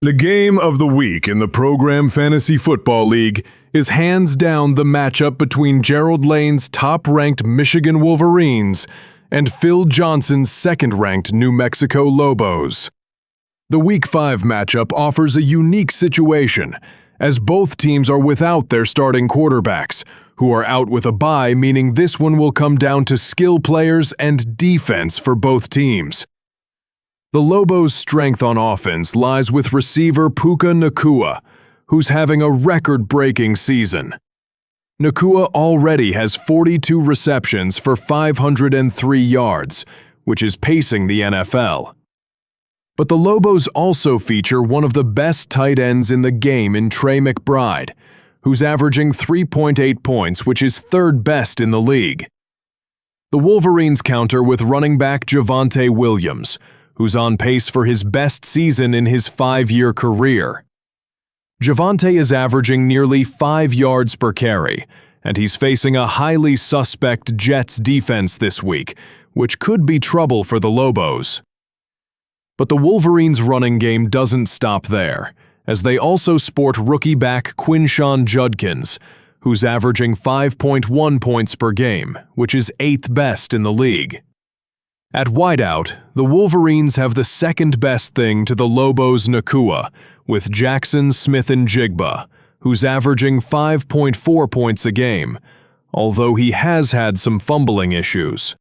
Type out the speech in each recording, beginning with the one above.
The game of the week in the Program Fantasy Football League is hands down the matchup between Gerald Lane's top-ranked Michigan Wolverines and Phil Johnson's second-ranked New Mexico Lobos. The Week 5 matchup offers a unique situation, as both teams are without their starting quarterbacks, who are out with a bye, meaning this one will come down to skill players and defense for both teams. The Lobos' strength on offense lies with receiver Puka Nacua, who's having a record-breaking season. Nacua already has 42 receptions for 503 yards, which is pacing the NFL. But the Lobos also feature one of the best tight ends in the game in Trey McBride, who's averaging 3.8 points, which is third best in the league. The Wolverines counter with running back Javonte Williams, who's on pace for his best season in his 5-year career. Javonte is averaging nearly 5 yards per carry, and he's facing a highly suspect Jets defense this week, which could be trouble for the Lobos. But the Wolverines' running game doesn't stop there, as they also sport rookie back Quinshon Judkins, who's averaging 5.1 points per game, which is 8th best in the league. At wideout, the Wolverines have the second best thing to the Lobos' Nacua, with Jackson Smith-Njigba, who's averaging 5.4 points a game, although he has had some fumbling issues.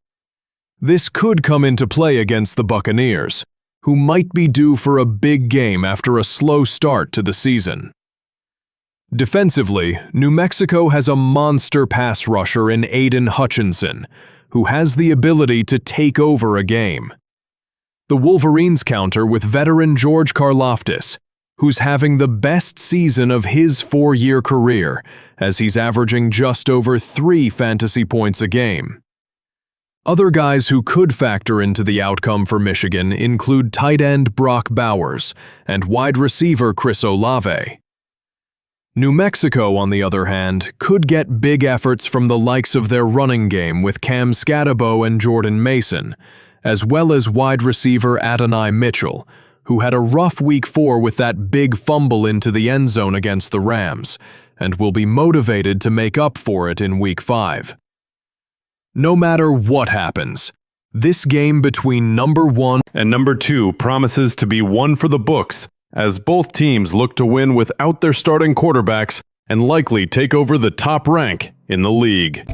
This could come into play against the Buccaneers, who might be due for a big game after a slow start to the season. Defensively, New Mexico has a monster pass rusher in Aiden Hutchinson, who has the ability to take over a game. The Wolverines counter with veteran George Karlaftis, who's having the best season of his 4-year career, as he's averaging just over 3 fantasy points a game. Other guys who could factor into the outcome for Michigan include tight end Brock Bowers and wide receiver Chris Olave. New Mexico, on the other hand, could get big efforts from the likes of their running game with Cam Scatabo and Jordan Mason, as well as wide receiver Adonai Mitchell, who had a rough Week 4 with that big fumble into the end zone against the Rams, and will be motivated to make up for it in Week 5. No matter what happens, this game between number 1 and number 2 promises to be one for the books, as both teams look to win without their starting quarterbacks and likely take over the top rank in the league.